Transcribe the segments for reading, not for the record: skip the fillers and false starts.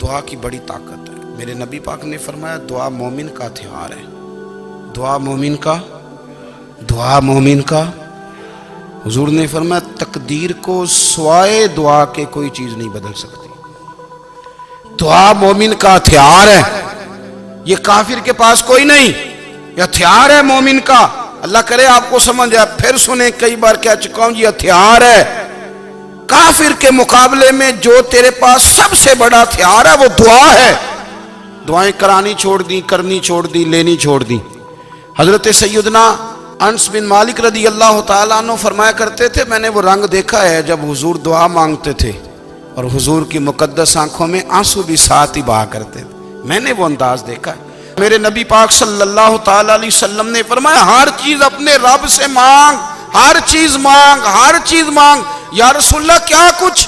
دعا کی بڑی طاقت ہے۔ میرے نبی پاک نے فرمایا دعا مومن کا ہتھیار ہے۔ دعا مومن کا حضور نے فرمایا تقدیر کو سوائے دعا کے کوئی چیز نہیں بدل سکتی۔ دعا مومن کا ہتھیار ہے، یہ کافر کے پاس کوئی نہیں، یہ ہتھیار ہے مومن کا۔ اللہ کرے آپ کو سمجھ آئے، پھر سنیں، کئی بار کہہ چکا ہوں یہ ہتھیار ہے۔ کافر کے مقابلے میں جو تیرے پاس سب سے بڑا ہتھیار ہے وہ دعا ہے۔ دعائیں کرانی چھوڑ دی، کرنی چھوڑ دی، لینی چھوڑ دی۔ حضرت سیدنا انس بن مالک رضی اللہ تعالیٰ عنہ فرمایا کرتے تھے، میں نے وہ رنگ دیکھا ہے جب حضور دعا مانگتے تھے اور حضور کی مقدس آنکھوں میں آنسو بھی ساتھ ہی بہا کرتے تھے، میں نے وہ انداز دیکھا ہے۔ میرے نبی پاک صلی اللہ تعالیٰ علیہ وسلم نے فرمایا ہر چیز اپنے رب سے مانگ، ہر چیز مانگ، ہر چیز مانگ۔ یا رسول اللہ کیا کچھ؟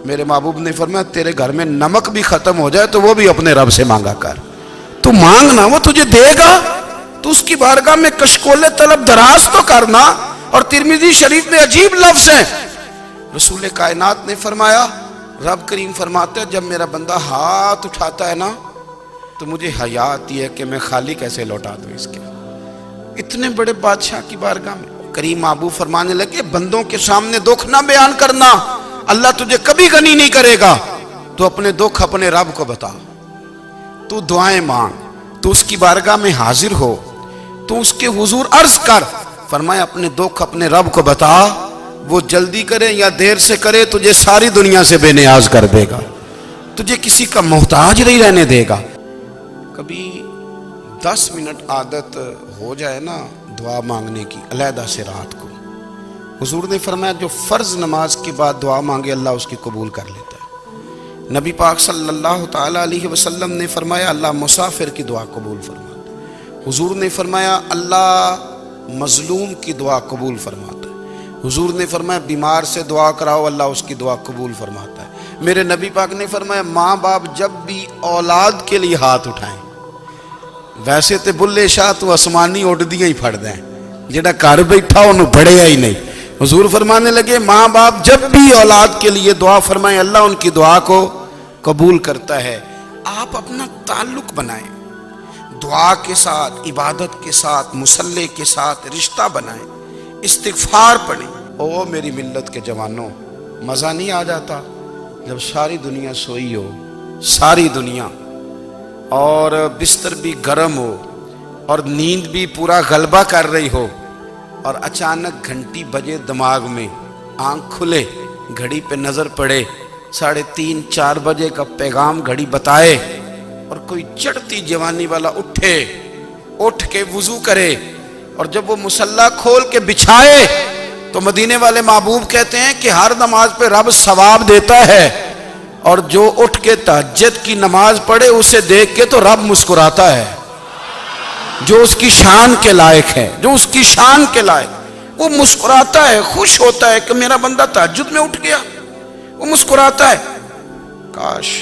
میرے محبوب نے فرمایا تیرے گھر میں نمک بھی ختم ہو جائے تو وہ بھی اپنے رب سے مانگا کر، تو مانگنا وہ تجھے دے گا، تو اس کی بارگاہ میں کشکول طلب دراز تو کرنا۔ اور ترمذی شریف میں عجیب لفظ ہیں، رسول کائنات نے فرمایا، رب کریم فرماتا ہے جب میرا بندہ ہاتھ اٹھاتا ہے نا تو مجھے حیا آتی ہے کہ میں خالی کیسے لوٹا دوں اس کے۔ اتنے بڑے بادشاہ کی بارگاہ میں کریم محبوب فرمانے لگے بندوں کے سامنے دکھ نہ بیان کرنا، اللہ تجھے کبھی غنی نہیں کرے گا، تو اپنے دکھ اپنے رب کو بتا، تو دعائیں مانگ، تو اس کی بارگاہ میں حاضر ہو، تو اس کے حضور عرض کر۔ فرمایا اپنے دکھ اپنے رب کو بتا، وہ جلدی کرے یا دیر سے کرے تجھے ساری دنیا سے بے نیاز کر دے گا، تجھے کسی کا محتاج نہیں رہنے دے گا۔ کبھی 10 منٹ عادت ہو جائے نا دعا مانگنے کی علیحدہ سے رات کو، حضور نے فرمایا جو فرض نماز کے بعد دعا مانگے اللہ اس کی قبول کر لیتا ہے۔ نبی پاک صلی اللہ تعالیٰ علیہ وسلم نے فرمایا اللہ مسافر کی دعا قبول فرماتا ہے۔ حضور نے فرمایا اللہ مظلوم کی دعا قبول فرماتا ہے۔ حضور نے فرمایا بیمار سے دعا کراؤ اللہ اس کی دعا قبول فرماتا ہے۔ میرے نبی پاک نے فرمایا ماں باپ جب بھی اولاد کے لیے ہاتھ اٹھائیں، ویسے تے بلے شاہ تو آسمانی اڈدیاں ہی پھڑ دیں، جڑا گھر بیٹھا انہوں بڑھیا ہی نہیں۔ حضور فرمانے لگے ماں باپ جب بھی اولاد کے لیے دعا فرمائیں اللہ ان کی دعا کو قبول کرتا ہے۔ آپ اپنا تعلق بنائیں، دعا کے ساتھ، عبادت کے ساتھ، مصلی کے ساتھ رشتہ بنائیں، استغفار پڑھیں۔ او میری ملت کے جوانوں، مزہ نہیں آ جاتا جب ساری دنیا سوئی ہو، ساری دنیا، اور بستر بھی گرم ہو اور نیند بھی پورا غلبہ کر رہی ہو، اور اچانک گھنٹی بجے دماغ میں، آنکھ کھلے، گھڑی پہ نظر پڑے، 3:30 4 بجے کا پیغام گھڑی بتائے، اور کوئی چڑھتی جوانی والا اٹھ کے وضو کرے، اور جب وہ مصلی کھول کے بچھائے تو مدینے والے محبوب کہتے ہیں کہ ہر نماز پہ رب ثواب دیتا ہے، اور جو اٹھ کے تہجد کی نماز پڑھے اسے دیکھ کے تو رب مسکراتا ہے، جو اس کی شان کے لائق ہے، جو اس کی شان کے لائق، وہ مسکراتا ہے، خوش ہوتا ہے کہ میرا بندہ تہجد میں اٹھ گیا، وہ مسکراتا ہے۔ کاش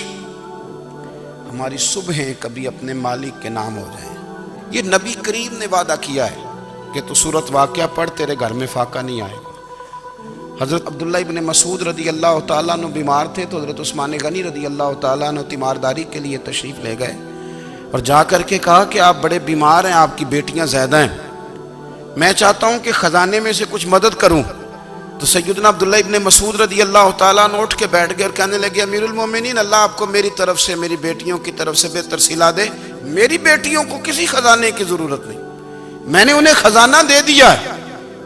ہماری صبحیں کبھی اپنے مالک کے نام ہو جائیں۔ یہ نبی کریم نے وعدہ کیا ہے کہ تو سورت واقعہ پڑھ تیرے گھر میں فاقہ نہیں آئے گا۔ حضرت عبداللہ ابن مسعود رضی اللہ تعالیٰ عنہ بیمار تھے تو حضرت عثمان غنی رضی اللہ تعالیٰ عنہ تیمارداری کے لیے تشریف لے گئے، اور جا کر کے کہا کہ آپ بڑے بیمار ہیں، آپ کی بیٹیاں زیادہ ہیں، میں چاہتا ہوں کہ خزانے میں سے کچھ مدد کروں۔ تو سیدنا عبداللہ ابن مسعود رضی اللہ تعالیٰ عنہ اٹھ کے بیٹھ گئے اور کہنے لگے امیر المومنین اللہ آپ کو میری طرف سے، میری بیٹیوں کی طرف سے بہتر صلہ دے، میری بیٹیوں کو کسی خزانے کی ضرورت نہیں، میں نے انہیں خزانہ دے دیا ہے۔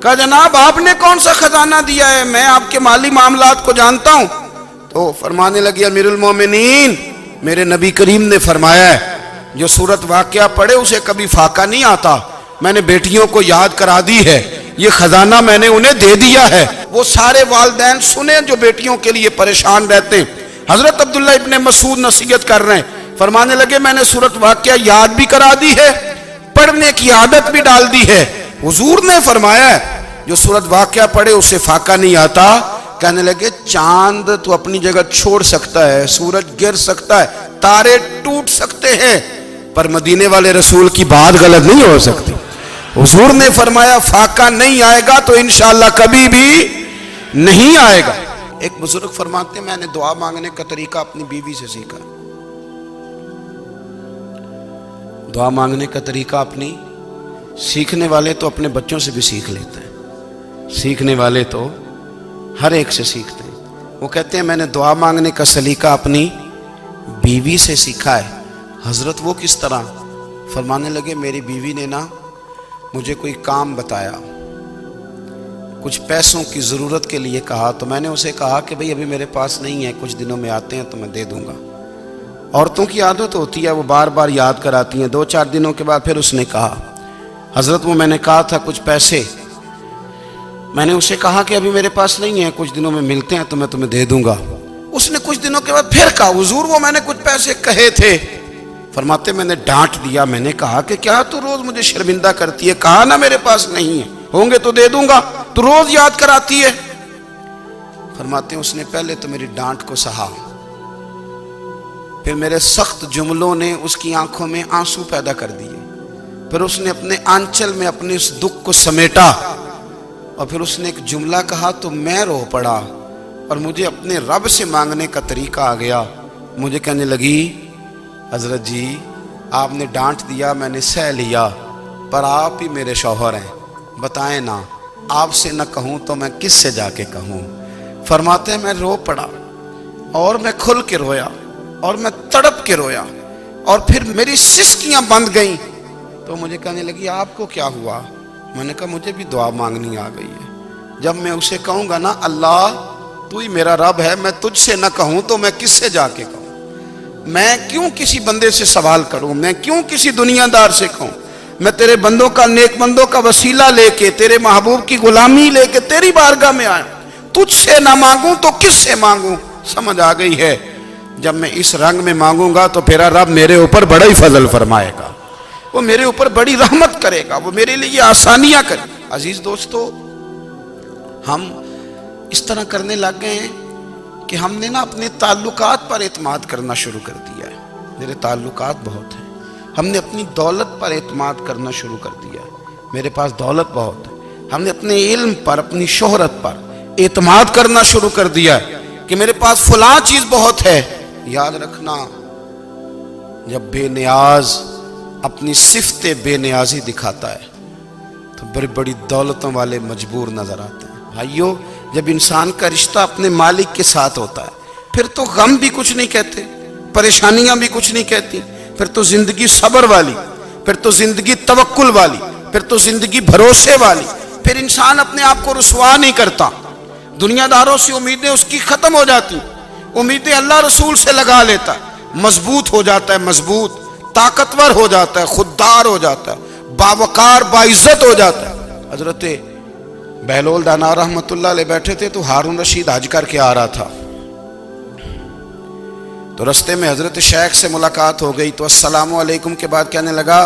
کہا جناب آپ نے کون سا خزانہ دیا ہے، میں آپ کے مالی معاملات کو جانتا ہوں۔ تو فرمانے لگے امیر المومنین میرے نبی کریم نے فرمایا ہے جو سورت واقعہ پڑھے اسے کبھی فاقہ نہیں آتا، میں نے بیٹیوں کو یاد کرا دی ہے، یہ خزانہ میں نے انہیں دے دیا ہے۔ وہ سارے والدین سنیں جو بیٹیوں کے لیے پریشان رہتے ہیں۔ حضرت عبداللہ ابن مسعود نصیحت کر رہے ہیں، فرمانے لگے میں نے سورت واقعہ یاد بھی کرا دی ہے، پڑھنے کی عادت بھی ڈال دی ہے۔ حضور نے فرمایا ہے جو سورت واقعہ پڑھے اسے فاقہ نہیں آتا۔ کہنے لگے چاند تو اپنی جگہ چھوڑ سکتا ہے، سورج گر سکتا ہے، تارے ٹوٹ سکتے ہیں، پر مدینے والے رسول کی بات غلط نہیں ہو سکتی۔ حضور نے فرمایا فاقہ نہیں آئے گا تو انشاءاللہ کبھی بھی نہیں آئے گا۔ ایک بزرگ فرماتے ہیں میں نے دعا مانگنے کا طریقہ اپنی بیوی سے سیکھا، دعا مانگنے کا طریقہ اپنی سیکھنے والے تو اپنے بچوں سے بھی سیکھ لیتے ہیں، سیکھنے والے تو ہر ایک سے سیکھتے ہیں۔ وہ کہتے ہیں میں نے دعا مانگنے کا سلیقہ اپنی بیوی سے سیکھا ہے۔ حضرت وہ کس طرح؟ فرمانے لگے میری بیوی نے نا مجھے کوئی کام بتایا، کچھ پیسوں کی ضرورت کے لیے کہا، تو میں نے اسے کہا کہ بھئی ابھی میرے پاس نہیں ہے، کچھ دنوں میں آتے ہیں تو میں دے دوں گا۔ عورتوں کی عادت ہوتی ہے، وہ بار بار یاد کراتی ہیں۔ 2-4 دنوں کے بعد پھر اس نے کہا حضرت وہ میں نے کہا تھا کچھ پیسے، میں نے اسے کہا کہ ابھی میرے پاس نہیں ہے، کچھ دنوں میں ملتے ہیں تو میں تمہیں دے دوں گا۔ اس نے کچھ دنوں کے بعد پھر کہا حضور وہ میں نے کچھ پیسے کہے تھے۔ فرماتے میں نے ڈانٹ دیا، میں نے کہا کہ کیا تو روز مجھے شرمندہ کرتی ہے، کہا نا میرے پاس نہیں ہے، ہوں گے تو دے دوں گا، تو روز یاد کراتی ہے۔ فرماتے ہیں اس نے پہلے تو میری ڈانٹ کو سہا، پھر میرے سخت جملوں نے اس کی آنکھوں میں آنسو پیدا کر دیے، پھر اس نے اپنے آنچل میں اپنے اس دکھ کو سمیٹا، اور پھر اس نے ایک جملہ کہا تو میں رو پڑا، اور مجھے اپنے رب سے مانگنے کا طریقہ آ گیا۔ مجھے کہنے لگی حضرت جی آپ نے ڈانٹ دیا، میں نے سہ لیا، پر آپ ہی میرے شوہر ہیں، بتائیں نا آپ سے نہ کہوں تو میں کس سے جا کے کہوں۔ فرماتے ہیں میں رو پڑا، اور میں کھل کے رویا، اور میں تڑپ کے رویا، اور پھر میری سسکیاں بند گئیں۔ تو مجھے کہنے لگی آپ کو کیا ہوا؟ میں نے کہا مجھے بھی دعا مانگنی آ گئی ہے۔ جب میں اسے کہوں گا نا اللہ تو ہی میرا رب ہے، میں تجھ سے نہ کہوں تو میں کس سے جا کے کہوں؟ میں کیوں کسی بندے سے سوال کروں؟ میں کیوں کسی دنیا دار سے کہوں؟ میں تیرے بندوں کا، نیک بندوں کا وسیلہ لے کے، تیرے محبوب کی غلامی لے کے تیری بارگاہ میں آیا، تجھ سے نہ مانگوں تو کس سے مانگوں؟ سمجھ آ گئی ہے؟ جب میں اس رنگ میں مانگوں گا تو پھر رب میرے اوپر بڑا ہی فضل فرمائے گا، وہ میرے اوپر بڑی رحمت کرے گا، وہ میرے لیے آسانیاں کرے گا۔ عزیز دوستو، ہم اس طرح کرنے لگ گئے ہیں کہ ہم نے نا اپنے تعلقات پر اعتماد کرنا شروع کر دیا ہے۔ میرے تعلقات بہت ہیں، ہم نے اپنی دولت پر اعتماد کرنا شروع کر دیا ہے، میرے پاس دولت بہت ہے۔ ہم نے اپنے علم پر، اپنی شہرت پر اعتماد کرنا شروع کر دیا ہے کہ میرے پاس فلاں چیز بہت ہے۔ یاد رکھنا جب بے نیاز اپنی صفت بے نیازی دکھاتا ہے تو بڑی بڑی دولتوں والے مجبور نظر آتے ہیں۔ بھائیو جب انسان کا رشتہ اپنے مالک کے ساتھ ہوتا ہے پھر تو غم بھی کچھ نہیں کہتے، پریشانیاں بھی کچھ نہیں کہتی، پھر تو زندگی صبر والی، پھر تو زندگی توکل والی، پھر تو زندگی بھروسے والی، پھر انسان اپنے آپ کو رسوا نہیں کرتا۔ دنیا داروں سے امیدیں اس کی ختم ہو جاتی، امیدیں اللہ رسول سے لگا لیتا ہے، مضبوط ہو جاتا ہے، مضبوط، طاقتور ہو جاتا ہے، خوددار ہو جاتا ہے، باوقار باعزت ہو جاتا ہے۔ حضرت بہلول دانا رحمت اللہ علیہ بیٹھے تھے تو ہارون رشید حج کر کے آ رہا تھا، تو رستے میں حضرت شیخ سے ملاقات ہو گئی، تو السلام علیکم کے بعد کہنے لگا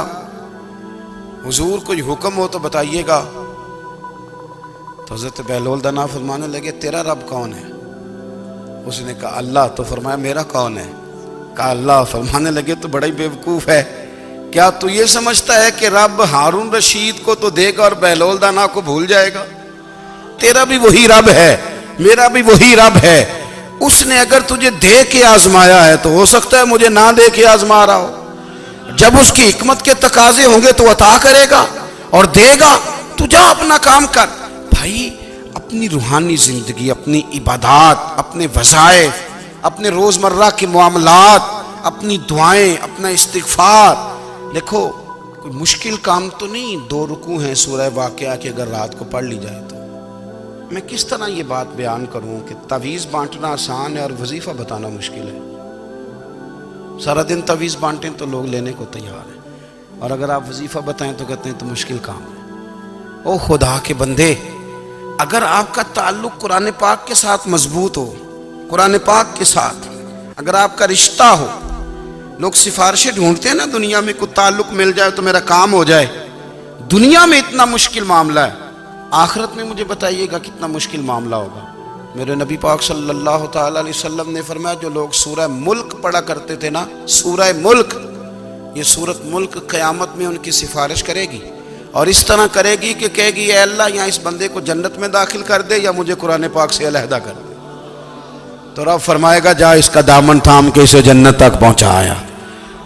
حضور کوئی حکم ہو تو بتائیے گا۔ تو حضرت بہلول دانا فرمانے لگے تیرا رب کون ہے؟ اس نے کہا اللہ۔ تو فرمایا میرا کون ہے؟ کہا اللہ۔ فرمانے لگے تو بڑا ہی بیوقوف ہے، کیا تو یہ سمجھتا ہے کہ رب ہارون رشید کو تو دے گا اور بہلول دانا کو بھول جائے گا؟ تیرا بھی وہی رب ہے، میرا بھی وہی رب ہے۔ اس نے اگر تجھے دے کے آزمایا ہے تو ہو سکتا ہے مجھے نہ دے کے آزما رہا ہو۔ جب اس کی حکمت کے تقاضے ہوں گے تو عطا کرے گا اور دے گا، تو جا اپنا کام کر۔ بھائی اپنی روحانی زندگی، اپنی عبادات، اپنے وظائف، اپنے روزمرہ کے معاملات، اپنی دعائیں، اپنا استغفار، دیکھو کوئی مشکل کام تو نہیں 2 رکوع ہیں سورہ واقعہ کہ اگر رات کو پڑھ لی جائے تو۔ میں کس طرح یہ بات بیان کروں کہ تعویذ بانٹنا آسان ہے اور وظیفہ بتانا مشکل ہے۔ سارا دن تعویذ بانٹیں تو لوگ لینے کو تیار ہیں، اور اگر آپ وظیفہ بتائیں تو کہتے ہیں تو مشکل کام ہے۔ او خدا کے بندے، اگر آپ کا تعلق قرآن پاک کے ساتھ مضبوط ہو، قرآن پاک کے ساتھ اگر آپ کا رشتہ ہو، لوگ سفارشیں ڈھونڈتے ہیں نا دنیا میں، کوئی تعلق مل جائے تو میرا کام ہو جائے۔ دنیا میں اتنا مشکل معاملہ ہے، آخرت میں مجھے بتائیے گا کتنا مشکل معاملہ ہوگا۔ میرے نبی پاک صلی اللہ تعالی علیہ وسلم نے فرمایا جو لوگ سورہ ملک پڑھا کرتے تھے نا، سورہ ملک، یہ سورت ملک قیامت میں ان کی سفارش کرے گی، اور اس طرح کرے گی کہ کہے گی اے اللہ یہاں اس بندے کو جنت میں داخل کر دے یا مجھے قرآن پاک سے علیحدہ کر دے۔ تو رب فرمائے گا جا اس کا دامن تھام کے اسے جنت تک پہنچایا۔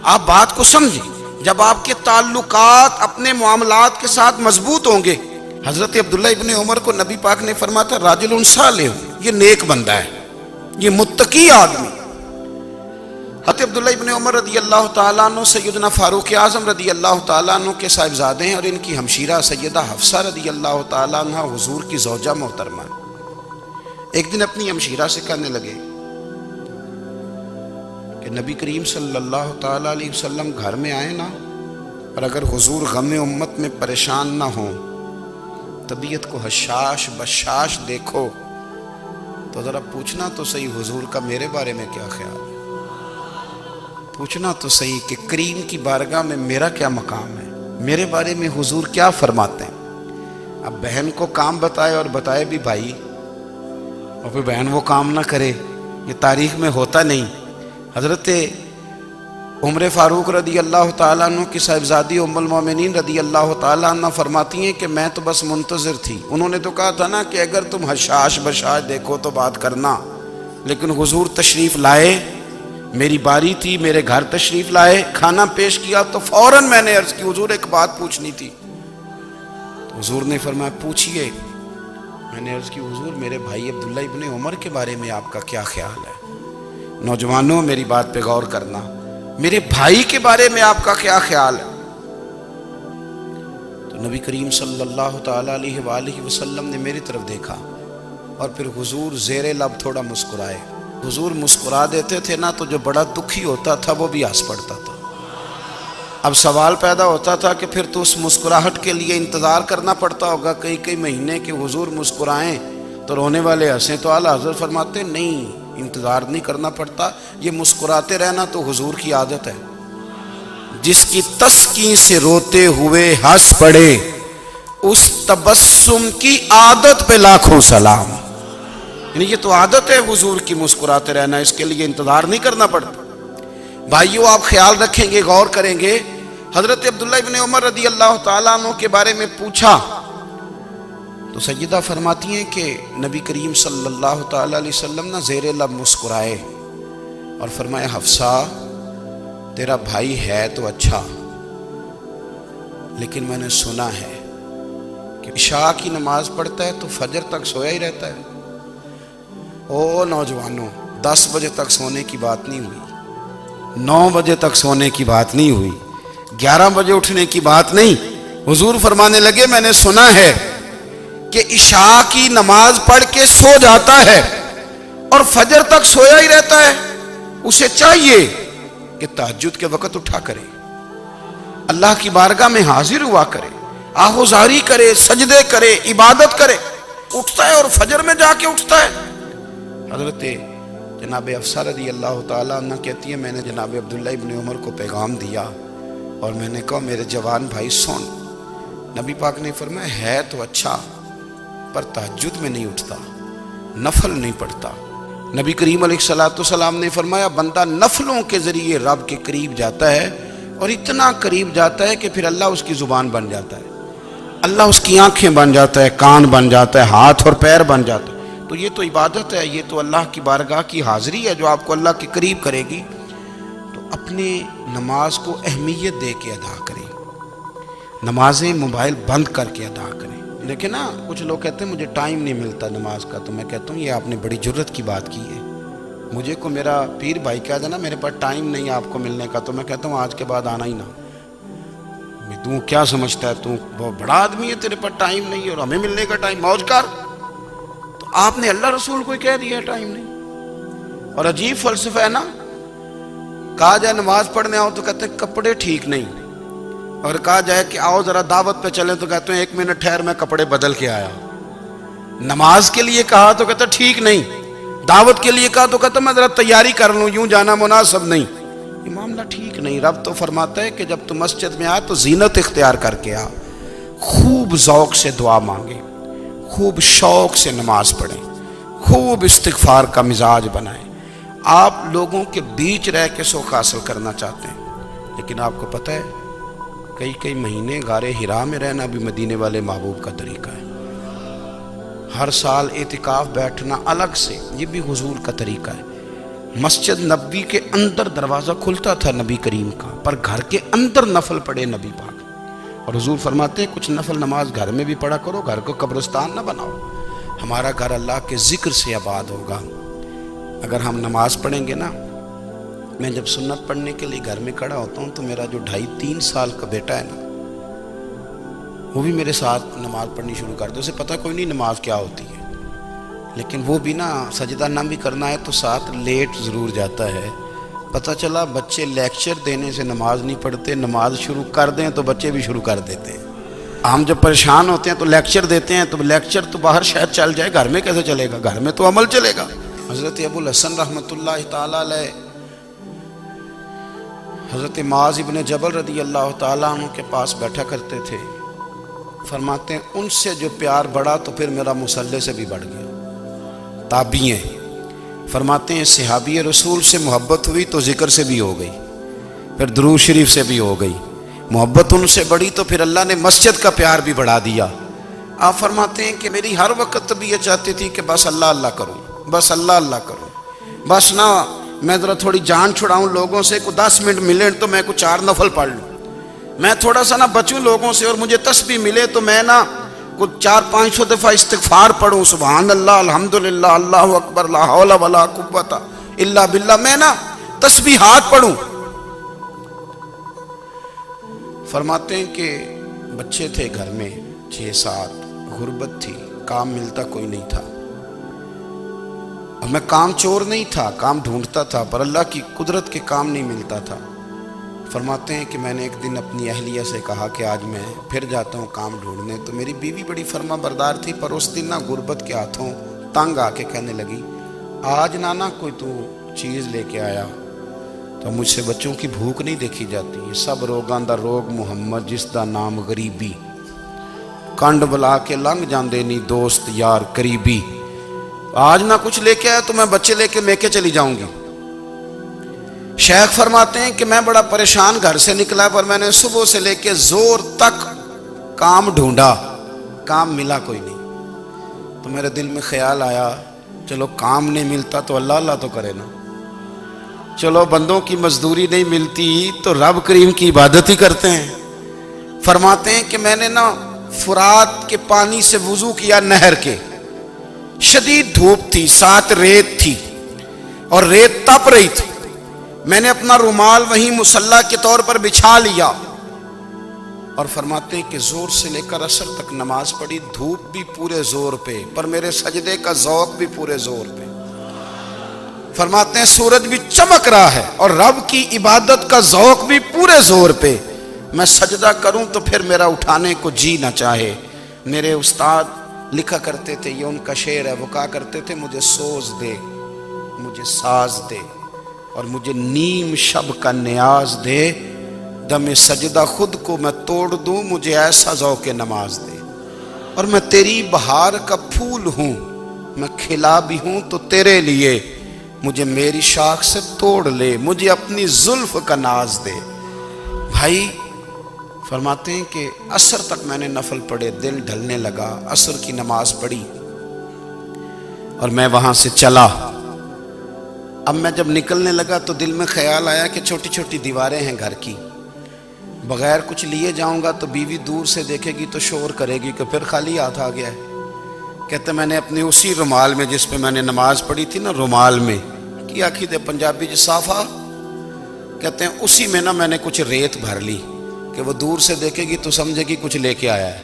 آپ بات کو سمجھیں، جب آپ کے تعلقات اپنے معاملات کے ساتھ مضبوط ہوں گے. حضرت عبداللہ ابن عمر کو نبی پاک نے فرمایا تھا راجل صالح، یہ نیک بندہ ہے، یہ متقی آدمی. حضرت عبداللہ ابن عمر رضی اللہ تعالیٰ عنہ سیدنا فاروق اعظم رضی اللہ تعالیٰ عنہ کے صاحبزادے ہیں، اور ان کی ہمشیرہ سیدہ حفصہ رضی اللہ تعالیٰ عنہ حضور کی زوجہ محترمہ. ایک دن اپنی ہمشیرہ سے کہنے لگے کہ نبی کریم صلی اللہ تعالیٰ علیہ وسلم گھر میں آئے نا، اور اگر حضور غم امت میں پریشان نہ ہوں، طبیعت کو حشاش بشاش دیکھو، تو ذرا پوچھنا تو صحیح حضور کا میرے بارے میں کیا خیال ہے، پوچھنا تو صحیح کہ کریم کی بارگاہ میں میرا کیا مقام ہے، میرے بارے میں حضور کیا فرماتے ہیں. اب بہن کو کام بتائے، اور بتائے بھی بھائی، اور پھر بہن وہ کام نہ کرے، یہ تاریخ میں ہوتا نہیں. حضرت عمر فاروق رضی اللہ تعالیٰ عنہ کی صاحبزادی ام المومنین رضی اللہ تعالیٰ عنہ فرماتی ہیں کہ میں تو بس منتظر تھی. انہوں نے تو کہا تھا نا کہ اگر تم حشاش بشاش دیکھو تو بات کرنا، لیکن حضور تشریف لائے، میری باری تھی، میرے گھر تشریف لائے، کھانا پیش کیا تو فوراً میں نے عرض کی حضور ایک بات پوچھنی تھی. تو حضور نے فرمایا پوچھئے. میں نے عرض کی حضور میرے بھائی عبداللہ ابن عمر کے بارے میں آپ کا کیا خیال ہے؟ نوجوانوں میری بات پہ غور کرنا، میرے بھائی کے بارے میں آپ کا کیا خیال ہے؟ تو نبی کریم صلی اللہ تعالیٰ علیہ وآلہ وسلم نے میری طرف دیکھا، اور پھر حضور زیر لب تھوڑا مسکرائے. حضور مسکرا دیتے تھے نا تو جو بڑا دکھی ہوتا تھا وہ بھی ہنس پڑتا تھا. اب سوال پیدا ہوتا تھا کہ پھر تو اس مسکراہٹ کے لیے انتظار کرنا پڑتا ہوگا کئی مہینے کہ حضور مسکرائیں تو رونے والے ہنسیں. تو اعلیٰ حضرت فرماتے نہیں، انتظار نہیں کرنا پڑتا، یہ مسکراتے رہنا تو حضور کی عادت ہے. جس کی تسکین سے روتے ہوئے ہنس پڑے، اس تبسم کی عادت پہ لاکھوں سلام. یعنی یہ تو عادت ہے حضور کی مسکراتے رہنا، اس کے لیے انتظار نہیں کرنا پڑتا. بھائیو آپ خیال رکھیں گے، غور کریں گے. حضرت عبداللہ ابن عمر رضی اللہ تعالیٰ عنہ کے بارے میں پوچھا تو سیدہ فرماتی ہیں کہ نبی کریم صلی اللہ تعالیٰ علیہ وسلم نہ زیر لب مسکرائے اور فرمایا حفصہ تیرا بھائی ہے تو اچھا، لیکن میں نے سنا ہے کہ عشاء کی نماز پڑھتا ہے تو فجر تک سویا ہی رہتا ہے. او نوجوانوں، 10 بجے تک سونے کی بات نہیں ہوئی، 9 بجے تک سونے کی بات نہیں ہوئی، 11 بجے اٹھنے کی بات نہیں. حضور فرمانے لگے میں نے سنا ہے کہ عشاء کی نماز پڑھ کے سو جاتا ہے اور فجر تک سویا ہی رہتا ہے، اسے چاہیے کہ تہجد کے وقت اٹھا کرے، اللہ کی بارگاہ میں حاضر ہوا کرے، آہوزاری کرے، سجدے کرے، عبادت کرے. اٹھتا ہے اور فجر میں جا کے اٹھتا ہے. حضرت جناب حفصہ رضی اللہ تعالیٰ عنہ کہتی ہے میں نے جناب عبداللہ ابن عمر کو پیغام دیا اور میں نے کہا میرے جوان بھائی سن. نبی پاک نے فرمایا ہے تو اچھا پر تہجد میں نہیں اٹھتا، نفل نہیں پڑھتا. نبی کریم علیہ السلام نے فرمایا بندہ نفلوں کے ذریعے رب کے قریب جاتا ہے، اور اتنا قریب جاتا ہے کہ پھر اللہ اس کی زبان بن جاتا ہے، اللہ اس کی آنکھیں بن جاتا ہے، کان بن جاتا ہے، ہاتھ اور پیر بن جاتا ہے. تو یہ تو عبادت ہے، یہ تو اللہ کی بارگاہ کی حاضری ہے جو آپ کو اللہ کے قریب کرے گی. تو اپنے نماز کو اہمیت دے کے ادا کریں، نمازیں موبائل بند کر کے ادا کریں. لیکن نا کچھ لوگ کہتے ہیں مجھے ٹائم نہیں ملتا نماز کا، تو میں کہتا ہوں یہ آپ نے بڑی جرت کی بات کی ہے. مجھے کو میرا پیر بھائی کہہ دینا میرے پاس ٹائم نہیں آپ کو ملنے کا، تو میں کہتا ہوں آج کے بعد آنا ہی نہ. تو کیا سمجھتا ہے تو بہت بڑا آدمی ہے، تیرے پاس ٹائم نہیں ہے اور ہمیں ملنے کا ٹائم، موج کر. تو آپ نے اللہ رسول کو کہہ دیا ٹائم نہیں. اور عجیب فلسفہ ہے نا، کہا جائے نماز پڑھنے آؤ تو کہتے ہیں کپڑے ٹھیک نہیں، اور کہا جائے کہ آؤ ذرا دعوت پہ چلیں تو کہتے ہیں 1 منٹ ٹھہر میں کپڑے بدل کے آیا. نماز کے لیے کہا تو کہتا ٹھیک نہیں، دعوت کے لیے کہا تو کہتا میں ذرا تیاری کر لوں، یوں جانا مناسب نہیں. یہ معاملہ ٹھیک نہیں. رب تو فرماتا ہے کہ جب تم مسجد میں آ تو زینت اختیار کر کے آ، خوب ذوق سے دعا مانگے، خوب شوق سے نماز پڑھیں، خوب استغفار کا مزاج بنائیں. آپ لوگوں کے بیچ رہ کے سوکھ حاصل کرنا چاہتے ہیں، لیکن آپ کو پتہ ہے کئی مہینے غار حرا میں رہنا بھی مدینے والے محبوب کا طریقہ ہے. ہر سال اعتکاف بیٹھنا الگ سے، یہ بھی حضور کا طریقہ ہے. مسجد نبی کے اندر دروازہ کھلتا تھا نبی کریم کا، پر گھر کے اندر نفل پڑھے نبی پاک۔ اور حضور فرماتے ہیں کچھ نفل نماز گھر میں بھی پڑھا کرو، گھر کو قبرستان نہ بناؤ۔ ہمارا گھر اللہ کے ذکر سے آباد ہوگا۔ اگر ہم نماز پڑھیں گے نا، میں جب سنت پڑھنے کے لیے گھر میں کھڑا ہوتا ہوں تو میرا جو 2.5-3 سال کا بیٹا ہے نا، وہ بھی میرے ساتھ نماز پڑھنی شروع کر دے۔ اسے پتہ کوئی نہیں نماز کیا ہوتی ہے، لیکن وہ بھی نا سجدہ نہ بھی کرنا ہے تو ساتھ لیٹ ضرور جاتا ہے۔ پتہ چلا بچے لیکچر دینے سے نماز نہیں پڑھتے، نماز شروع کر دیں تو بچے بھی شروع کر دیتے ہیں۔ ہم جب پریشان ہوتے ہیں تو لیکچر دیتے ہیں، تو لیکچر تو باہر شاید چل جائے، گھر میں کیسے چلے گا؟ گھر میں تو عمل چلے گا۔ حضرت ابو الحسن رحمۃ اللہ تعالیٰ علیہ حضرت معاذ ابن جبل رضی اللہ تعالیٰ عنہ کے پاس بیٹھا کرتے تھے۔ فرماتے ہیں ان سے جو پیار بڑھا تو پھر میرا مصلی سے بھی بڑھ گیا۔ تابعی ہیں، فرماتے ہیں صحابی رسول سے محبت ہوئی تو ذکر سے بھی ہو گئی، پھر درود شریف سے بھی ہو گئی۔ محبت ان سے بڑھی تو پھر اللہ نے مسجد کا پیار بھی بڑھا دیا۔ آپ فرماتے ہیں کہ میری ہر وقت طبیعت چاہتی تھی کہ بس اللہ اللہ کروں، بس اللہ اللہ کروں، بس نہ میں ذرا تھوڑی جان چھڑاؤں لوگوں سے، کو 10 منٹ ملے تو میں کو 4 نفل پڑھ لوں، میں تھوڑا سا نہ بچوں لوگوں سے، اور مجھے تسبیح ملے تو میں نہ کچھ 400-500 دفعہ استغفار پڑھوں، سبحان اللہ، الحمدللہ، اللہ اکبر، لا حول ولا قوت الا باللہ، میں نہ تسبیحات پڑھوں۔ فرماتے ہیں کہ بچے تھے گھر میں 6-7، غربت تھی، کام ملتا کوئی نہیں تھا، اور میں کام چور نہیں تھا، کام ڈھونڈتا تھا، پر اللہ کی قدرت کے کام نہیں ملتا تھا۔ فرماتے ہیں کہ میں نے ایک دن اپنی اہلیہ سے کہا کہ آج میں پھر جاتا ہوں کام ڈھونڈنے، تو میری بیوی بڑی فرما بردار تھی، پر اس دن نہ غربت کے ہاتھوں تنگ آ کے کہنے لگی آج نانا کوئی تو چیز لے کے آیا، تو مجھ سے بچوں کی بھوک نہیں دیکھی جاتی، یہ سب روگاں دا روگ محمد جس دا نام غریبی، کنڈ بلا کے لنگ جاندے نہیں دوست یار قریبی، آج نہ کچھ لے کے آیا تو میں بچے لے کے میکے چلی جاؤں گی۔ شیخ فرماتے ہیں کہ میں بڑا پریشان گھر سے نکلا، پر میں نے صبح سے لے کے زور تک کام ڈھونڈا، کام ملا کوئی نہیں، تو میرے دل میں خیال آیا چلو کام نہیں ملتا تو اللہ اللہ تو کرے نا، چلو بندوں کی مزدوری نہیں ملتی تو رب کریم کی عبادت ہی کرتے ہیں۔ فرماتے ہیں کہ میں نے نا فرات کے پانی سے وضو کیا، نہر کے، شدید دھوپ تھی، ساتھ ریت تھی اور ریت تپ رہی تھی، میں نے اپنا رومال وہیں مصلی کے طور پر بچھا لیا، اور فرماتے ہیں کہ زور سے لے کر عصر تک نماز پڑھی، دھوپ بھی پورے زور پہ، پر میرے سجدے کا ذوق بھی پورے زور پہ۔ فرماتے ہیں سورج بھی چمک رہا ہے اور رب کی عبادت کا ذوق بھی پورے زور پہ، میں سجدہ کروں تو پھر میرا اٹھانے کو جی نہ چاہے۔ میرے استاد لکھا کرتے تھے، یہ ان کا شعر ہے، وہ کہا کرتے تھے مجھے سوز دے، مجھے ساز دے، اور مجھے نیم شب کا نیاز دے، دم سجدہ خود کو میں توڑ دوں، مجھے ایسا ذوق نماز دے، اور میں تیری بہار کا پھول ہوں، میں کھلا بھی ہوں تو تیرے لیے، مجھے میری شاخ سے توڑ لے، مجھے اپنی زلف کا ناز دے۔ بھائی فرماتے ہیں کہ عصر تک میں نے نفل پڑھے، دل ڈھلنے لگا، عصر کی نماز پڑھی اور میں وہاں سے چلا۔ اب میں جب نکلنے لگا تو دل میں خیال آیا کہ چھوٹی چھوٹی دیواریں ہیں گھر کی، بغیر کچھ لیے جاؤں گا تو بیوی دور سے دیکھے گی تو شور کرے گی کہ پھر خالی ہاتھ آ گیا ہے۔ کہتے میں نے اپنی اسی رومال میں جس پہ میں نے نماز پڑھی تھی نا، رومال میں کی آخی دے پنجابی جو صافہ کہتے ہیں، اسی میں نا میں نے کچھ ریت بھر لی کہ وہ دور سے دیکھے گی تو سمجھے گی کچھ لے کے آیا ہے،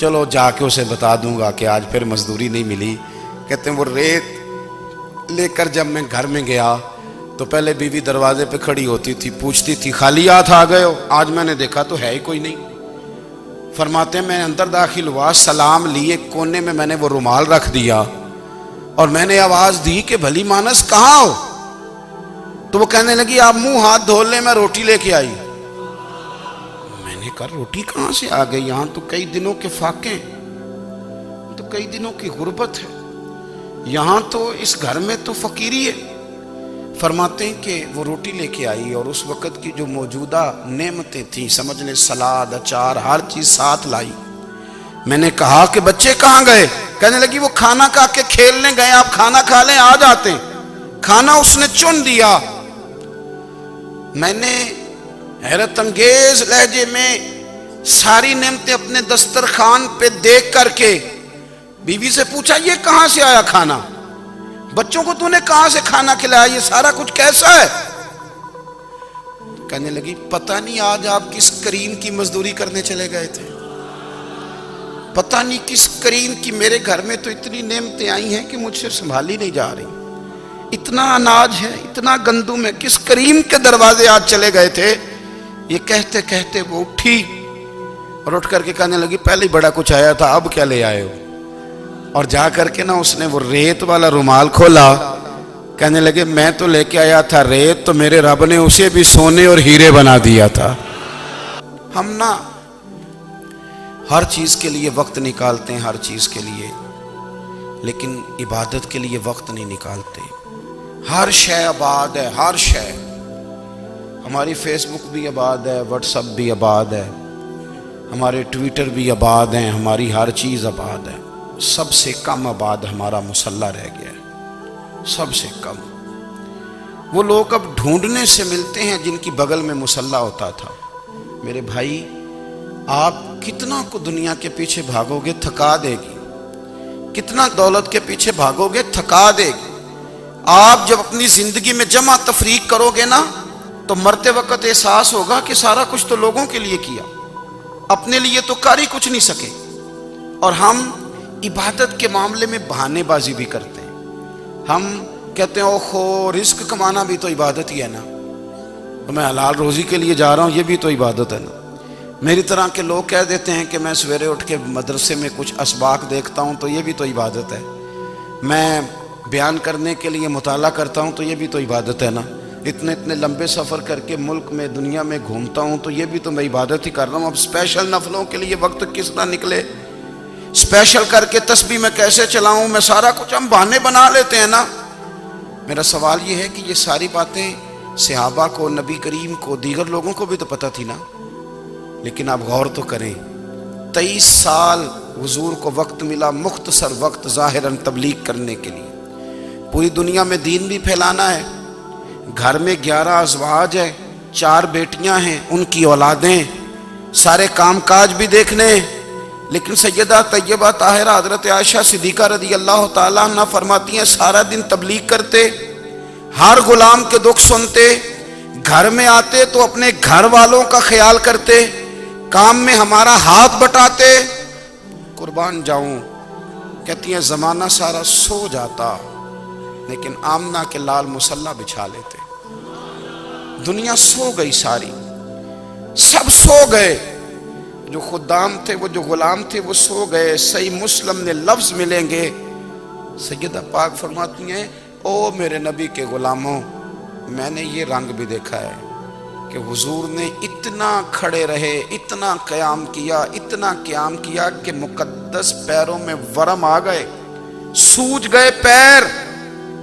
چلو جا کے اسے بتا دوں گا کہ آج پھر مزدوری نہیں ملی۔ کہتے ہیں وہ ریت لے کر جب میں گھر میں گیا تو پہلے بیوی دروازے پہ کھڑی ہوتی تھی، پوچھتی تھی خالی ہاتھ آ گئے ہو؟ آج میں نے دیکھا تو ہے ہی کوئی نہیں۔ فرماتے ہیں میں اندر داخل ہوا، سلام لیے، کونے میں میں نے وہ رومال رکھ دیا اور میں نے آواز دی کہ بھلی مانس کہاں ہو؟ تو وہ کہنے لگی آپ منہ ہاتھ دھو لیں، میں روٹی لے کے آئی۔ میں نے کہا روٹی کہاں سے آ گئی؟ یہاں تو کئی دنوں کے فاقے، تو کئی دنوں کی غربت ہے، یہاں تو اس گھر میں تو فقیری ہے۔ فرماتے ہیں کہ وہ روٹی لے کے آئی اور اس وقت کی جو موجودہ نعمتیں تھیں، سمجھ لیں سلاد، اچار، ہر چیز ساتھ لائی۔ میں نے کہا کہ بچے کہاں گئے؟ کہنے لگی وہ کھانا کھا کے کھیلنے گئے، آپ کھانا کھا لیں آ جاتے ہیں۔ کھانا اس نے چن دیا۔ میں نے حیرت انگیز لہجے میں ساری نعمتیں اپنے دسترخوان پہ دیکھ کر کے بیوی سے پوچھا یہ کہاں سے آیا کھانا؟ بچوں کو تو نے کہاں سے کھانا کھلایا؟ یہ سارا کچھ کیسا ہے؟ کہنے لگی پتہ نہیں آج آپ کس کریم کی مزدوری کرنے چلے گئے تھے، پتہ نہیں کس کریم کی، میرے گھر میں تو اتنی نعمتیں آئی ہیں کہ مجھ سے سنبھالی نہیں جا رہی، اتنا اناج ہے، اتنا گندم ہے، کس کریم کے دروازے آج چلے گئے تھے؟ یہ کہتے کہتے وہ اٹھی اور اٹھ کر کے کہنے لگی پہلے ہی بڑا کچھ آیا تھا، اب کیا لے آئے ہو؟ اور جا کر کے نا اس نے وہ ریت والا رومال کھولا، کہنے لگے میں تو لے کے آیا تھا ریت، تو میرے رب نے اسے بھی سونے اور ہیرے بنا دیا تھا۔ ہم نا ہر چیز کے لیے وقت نکالتے ہیں، ہر چیز کے لیے، لیکن عبادت کے لیے وقت نہیں نکالتے۔ ہر شے آباد ہے، ہر شے، ہماری فیس بک بھی آباد ہے، واٹس ایپ بھی آباد ہے، ہمارے ٹویٹر بھی آباد ہیں، ہماری ہر چیز آباد ہے۔ سب سے کم آباد ہمارا مصلی رہ گیا ہے، سب سے کم۔ وہ لوگ اب ڈھونڈنے سے ملتے ہیں جن کی بغل میں مصلی ہوتا تھا۔ میرے بھائی آپ کتنا کو دنیا کے پیچھے بھاگو گے تھکا دے گی، کتنا دولت کے پیچھے بھاگو گے تھکا دے گی۔ آپ جب اپنی زندگی میں جمع تفریق کرو گے نا تو مرتے وقت احساس ہوگا کہ سارا کچھ تو لوگوں کے لیے کیا، اپنے لیے تو کر ہی کچھ نہیں سکے۔ اور ہم عبادت کے معاملے میں بہانے بازی بھی کرتے ہیں۔ ہم کہتے ہیں اوہو رزق کمانا بھی تو عبادت ہی ہے نا، میں حلال روزی کے لیے جا رہا ہوں، یہ بھی تو عبادت ہے نا۔ میری طرح کے لوگ کہہ دیتے ہیں کہ میں سویرے اٹھ کے مدرسے میں کچھ اسباق دیکھتا ہوں تو یہ بھی تو عبادت ہے، میں بیان کرنے کے لیے مطالعہ کرتا ہوں تو یہ بھی تو عبادت ہے نا، اتنے لمبے سفر کر کے ملک میں دنیا میں گھومتا ہوں تو یہ بھی تو میں عبادت ہی کر رہا ہوں۔ اب اسپیشل نفلوں کے لیے وقت کس طرح نکلے، اسپیشل کر کے تسبیح میں کیسے چلاؤں، میں سارا کچھ ہم بہانے بنا لیتے ہیں نا۔ میرا سوال یہ ہے کہ یہ ساری باتیں صحابہ کو، نبی کریم کو، دیگر لوگوں کو بھی تو پتہ تھی نا، لیکن آپ غور تو کریں 23 سال حضور کو وقت ملا، مختصر وقت ظاہراً تبلیغ کرنے کے لیے، پوری دنیا میں دین بھی پھیلانا ہے۔ گھر میں 11 ازواج ہے، 4 بیٹیاں ہیں، ان کی اولادیں، سارے کام کاج بھی دیکھنے، لیکن سیدہ طیبہ طاہرہ حضرت عائشہ صدیقہ رضی اللہ تعالیٰ عنہ فرماتی ہیں سارا دن تبلیغ کرتے، ہر غلام کے دکھ سنتے، گھر میں آتے تو اپنے گھر والوں کا خیال کرتے، کام میں ہمارا ہاتھ بٹاتے۔ قربان جاؤں، کہتی ہیں زمانہ سارا سو جاتا لیکن آمنہ کے لال مصلی بچھا لیتے۔ دنیا سو گئی، ساری سب سو گئے، جو خدام تھے، وہ جو غلام تھے وہ سو گئے۔ صحیح مسلم نے لفظ ملیں گے، سیدہ پاک فرماتی ہیں او میرے نبی کے غلاموں، میں نے یہ رنگ بھی دیکھا ہے کہ حضور نے اتنا کھڑے رہے، اتنا قیام کیا، اتنا قیام کیا کہ مقدس پیروں میں ورم آ گئے، سوج گئے پیر،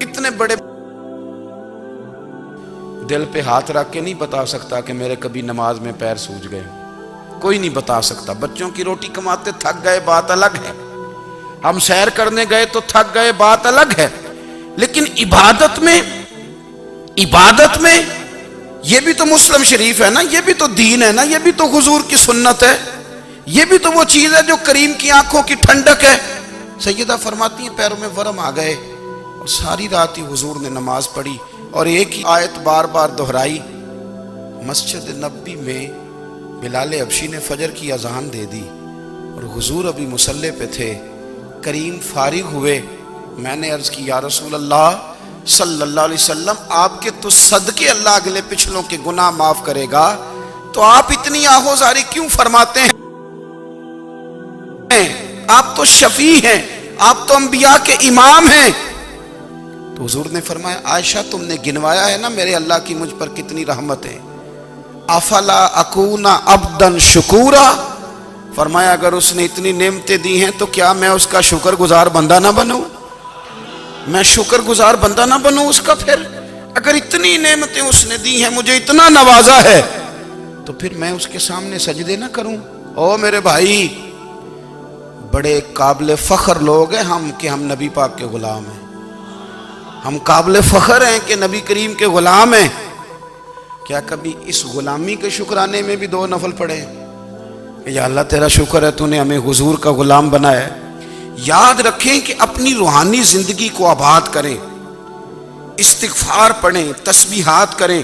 اتنے بڑے۔ دل پہ ہاتھ رکھ کے نہیں بتا سکتا کہ میرے کبھی نماز میں پیر سوج گئے، کوئی نہیں بتا سکتا۔ بچوں کی روٹی کماتے تھک گئے بات الگ ہے، ہم سیر کرنے گئے تو تھک گئے بات الگ ہے، لیکن عبادت میں یہ بھی تو مسلم شریف ہے نا، یہ بھی تو دین ہے نا، یہ بھی تو حضور کی سنت ہے، یہ بھی تو وہ چیز ہے جو کریم کی آنکھوں کی ٹھنڈک ہے۔ سیدہ فرماتی ہیں پیروں میں ورم آ گئے، اور ساری رات ہی حضور نے نماز پڑھی اور ایک ہی آیت بار بار دہرائی۔ مسجد نبوی میں بلال حبشی نے فجر کی اذان دے دی اور حضور ابھی مصلی پہ تھے، کریم فارغ ہوئے، میں نے عرض کی یا رسول اللہ صلی اللہ علیہ وسلم آپ کے تو صدقے اللہ اگلے پچھلوں کے گناہ معاف کرے گا، تو آپ اتنی آہوزاری کیوں فرماتے ہیں؟ آپ تو شفیع ہیں، آپ تو انبیاء کے امام ہیں۔ تو حضور نے فرمایا عائشہ تم نے گنوایا ہے نا میرے اللہ کی مجھ پر کتنی رحمت ہے، افلا اکون عبدا شکورا، فرمایا اگر اس نے اتنی نعمتیں دی ہیں تو کیا میں اس کا شکر گزار بندہ نہ بنوں، میں شکر گزار بندہ نہ بنوں اس کا؟ پھر اگر اتنی نعمتیں اس نے دی ہیں، مجھے اتنا نوازا ہے، تو پھر میں اس کے سامنے سجدے نہ کروں؟ او میرے بھائی، بڑے قابل فخر لوگ ہیں ہم کہ ہم نبی پاک کے غلام ہیں، ہم قابل فخر ہیں کہ نبی کریم کے غلام ہیں. کیا کبھی اس غلامی کے شکرانے میں بھی 2 نفل پڑھے کہ یا اللہ تیرا شکر ہے تو نے ہمیں حضور کا غلام بنایا ہے. یاد رکھیں کہ اپنی روحانی زندگی کو آباد کریں، استغفار پڑھیں، تسبیحات کریں.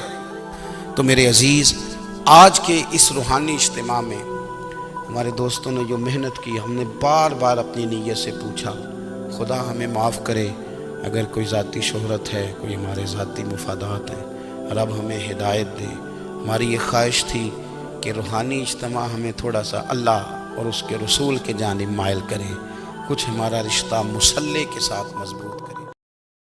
تو میرے عزیز، آج کے اس روحانی اجتماع میں ہمارے دوستوں نے جو محنت کی، ہم نے بار بار اپنی نیت سے پوچھا خدا ہمیں معاف کرے اگر کوئی ذاتی شہرت ہے، کوئی ہمارے ذاتی مفادات ہیں، رب ہمیں ہدایت دے. ہماری یہ خواہش تھی کہ روحانی اجتماع ہمیں تھوڑا سا اللہ اور اس کے رسول کے جانب مائل کرے، کچھ ہمارا رشتہ مصلی کے ساتھ مضبوط کرے.